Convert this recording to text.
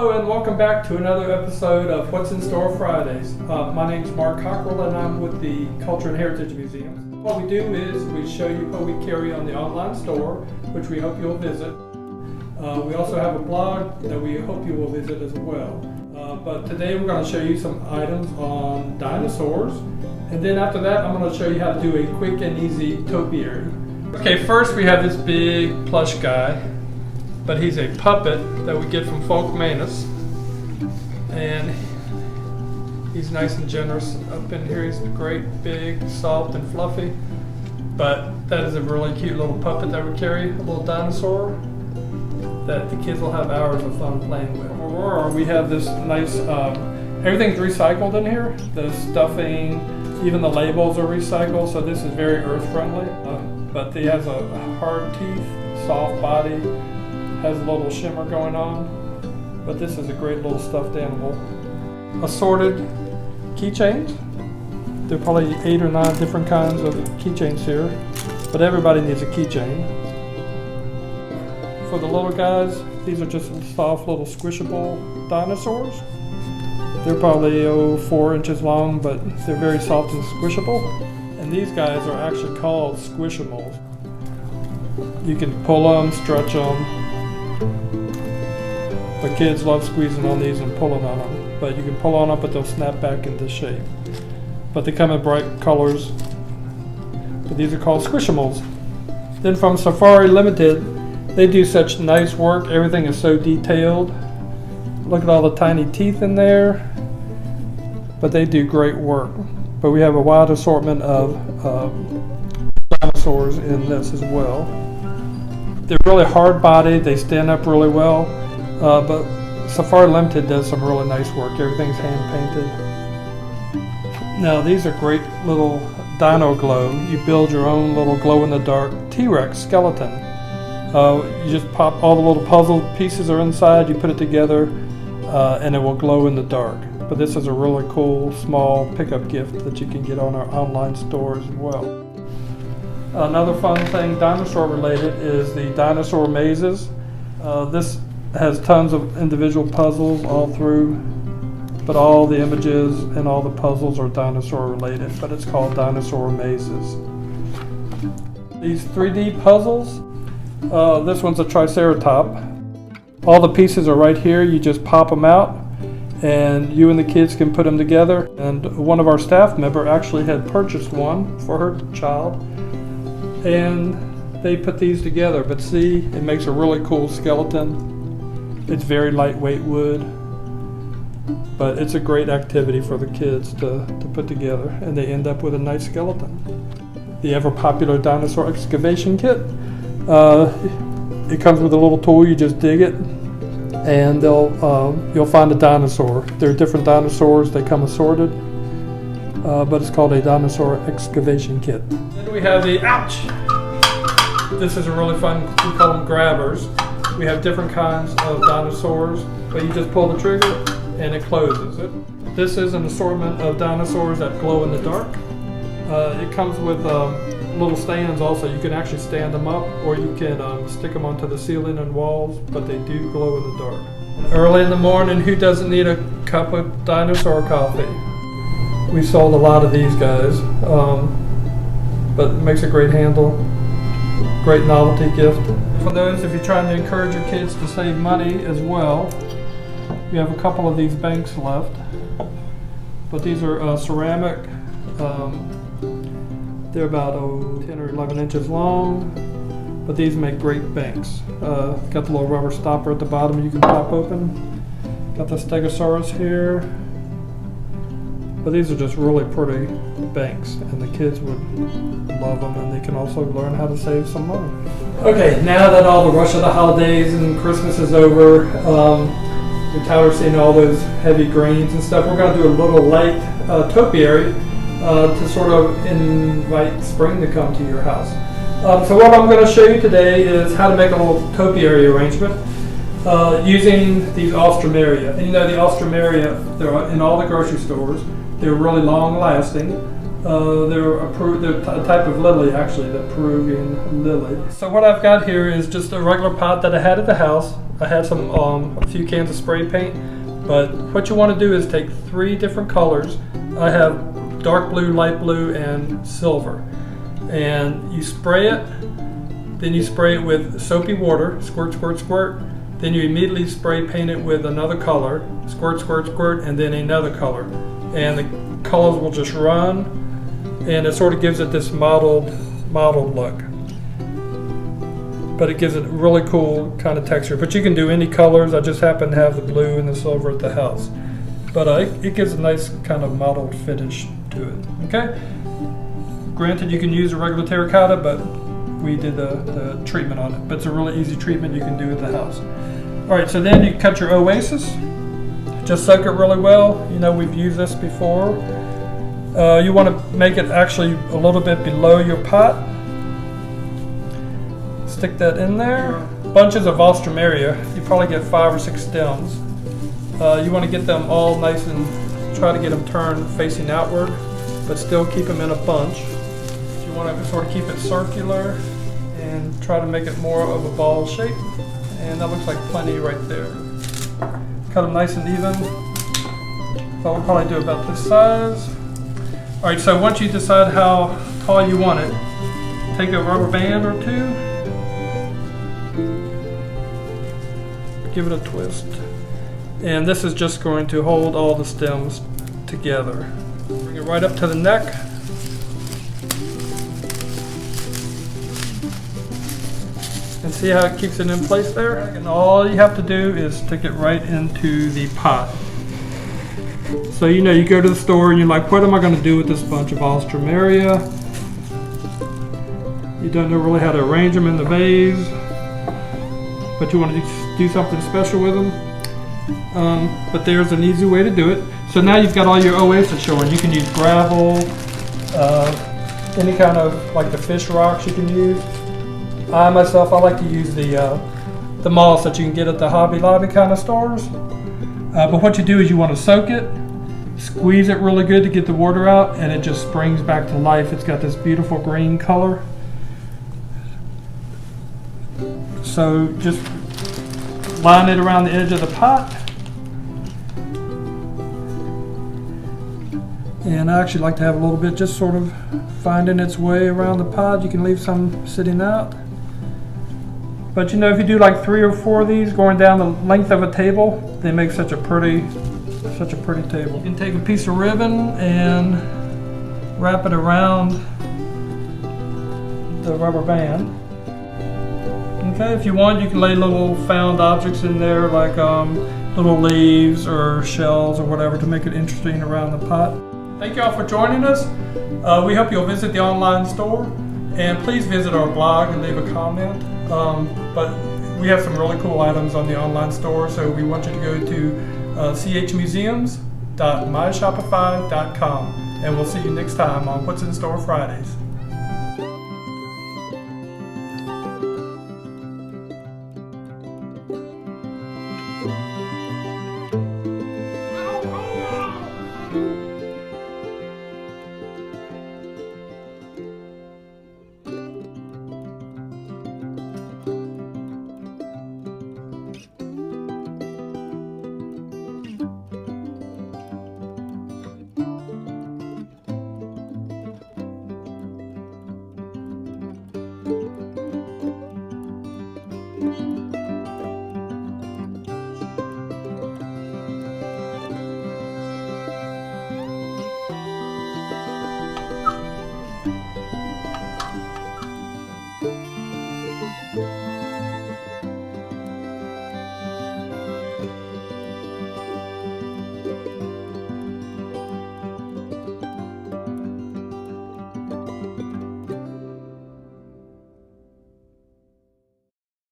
Hello and welcome back to another episode of What's in Store Fridays. My name is Mark Cockrell and I'm with the Culture and Heritage Museum. What we do is we show you what we carry on the online store, which we hope you'll visit. We also have a blog that we hope you will visit as well. But today we're going to show you some items on dinosaurs, and then after that I'm going to show you how to do a quick and easy topiary. Okay, first we have this big plush guy, but he's a puppet that we get from Folkmanis, and he's nice and generous up in here. He's great, big, soft, and fluffy. But that is a really cute little puppet that we carry, a little dinosaur that the kids will have hours of fun playing with. Aurora, we have this nice, everything's recycled in here. The stuffing, even the labels are recycled, so this is very earth-friendly. But he has a hard teeth, soft body, has a little shimmer going on. But this is a great little stuffed animal. Assorted keychains. There are probably 8 or 9 different kinds of keychains here, but everybody needs a keychain. For the little guys, these are just soft little squishable dinosaurs. They're probably 4 inches long, but they're very soft and squishable. And these guys are actually called squishimals. You can pull them, stretch them. But kids love squeezing on these and pulling on them. But you can pull on them, but they'll snap back into shape. But they come in bright colors. But these are called squishimals. Then from Safari Limited, they do such nice work. Everything is so detailed. Look at all the tiny teeth in there. But they do great work. But we have a wide assortment of dinosaurs in this as well. They're really hard bodied. They stand up really well. But Safari Limited does some really nice work. Everything's hand painted. Now these are great little Dino glow. You build your own little glow-in-the-dark T-Rex skeleton. You just pop all the little puzzle pieces are inside, you put it together, and it will glow in the dark. But this is a really cool small pickup gift that you can get on our online store as well. Another fun thing dinosaur related is the dinosaur mazes. This has tons of individual puzzles all through, but all the images and all the puzzles are dinosaur related, but it's called dinosaur mazes. These 3D puzzles, this one's a triceratops. All the pieces are right here. You just pop them out and you and the kids can put them together. And one of our staff member actually had purchased one for her child, and they put these together. But see, it makes a really cool skeleton. It's very lightweight wood, but it's a great activity for the kids to put together, and they end up with a nice skeleton. The ever popular dinosaur excavation kit. It comes with a little tool. You just dig it, and you'll find a dinosaur. There are different dinosaurs. They come assorted, but it's called a dinosaur excavation kit. Then we have the ouch. This is a really fun. We call them grabbers. We have different kinds of dinosaurs, but you just pull the trigger and it closes it. This is an assortment of dinosaurs that glow in the dark. It comes with little stands also. You can actually stand them up, or you can stick them onto the ceiling and walls, but they do glow in the dark. Early in the morning, who doesn't need a cup of dinosaur coffee? We sold a lot of these guys, but it makes a great handle, great novelty gift. For those, if you're trying to encourage your kids to save money as well, we have a couple of these banks left, but these are ceramic. They're about 10 or 11 inches long, but these make great banks. Got the little rubber stopper at the bottom you can pop open. Got the Stegosaurus here. But these are just really pretty banks, and the kids would love them, and they can also learn how to save some money. Okay, now that all the rush of the holidays and Christmas is over, you're tired of seeing all those heavy greens and stuff, we're going to do a little light topiary to sort of invite spring to come to your house. So what I'm going to show you today is how to make a little topiary arrangement using these Alstroemerias. And you know the Alstroemeria, they're in all the grocery stores. They're really long lasting. They're a type of lily, actually, the Peruvian lily. So what I've got here is just a regular pot that I had at the house. I had some a few cans of spray paint, but what you want to do is take 3 different colors. I have dark blue, light blue, and silver, and you spray it. Then you spray it with soapy water, squirt, squirt, squirt. Then you immediately spray paint it with another color, squirt, squirt, squirt, and then another color. And the colors will just run, and it sort of gives it this mottled look. But it gives it a really cool kind of texture. But you can do any colors. I just happen to have the blue and the silver at the house. But it gives a nice kind of mottled finish to it. Okay? Granted, you can use a regular terracotta, but we did the treatment on it. But it's a really easy treatment you can do at the house. All right, so then you cut your oasis. Just soak it really well. You know, we've used this before. You want to make it actually a little bit below your pot. Stick that in there. Bunches of Alstroemeria. You probably get 5 or 6 stems. You want to get them all nice and try to get them turned facing outward, but still keep them in a bunch. You want to sort of keep it circular and try to make it more of a ball shape. And that looks like plenty right there. Cut them nice and even. So we'll probably do about this size. All right, so once you decide how tall you want it, take a rubber band or 2. Give it a twist. And this is just going to hold all the stems together. Bring it right up to the neck. And see how it keeps it in place there? And all you have to do is stick it right into the pot. So you know, you go to the store and you're like, what am I going to do with this bunch of Alstroemeria? You don't know really how to arrange them in the vase, but you want to do something special with them. But there's an easy way to do it. So now you've got all your oasis showing. You can use gravel, any kind of, like the fish rocks you can use. I like to use the moss that you can get at the Hobby Lobby kind of stores. But what you do is you want to soak it, squeeze it really good to get the water out, and it just springs back to life. It's got this beautiful green color. So just line it around the edge of the pot. And I actually like to have a little bit just sort of finding its way around the pot. You can leave some sitting out. But you know, if you do like 3 or 4 of these going down the length of a table, they make such a pretty table. You can take a piece of ribbon and wrap it around the rubber band. Okay, if you want, you can lay little found objects in there, like little leaves or shells or whatever, to make it interesting around the pot. Thank you all for joining us. We hope you'll visit the online store, and please visit our blog and leave a comment. But we have some really cool items on the online store, so we want you to go to chmuseums.myshopify.com, and we'll see you next time on What's in Store Fridays.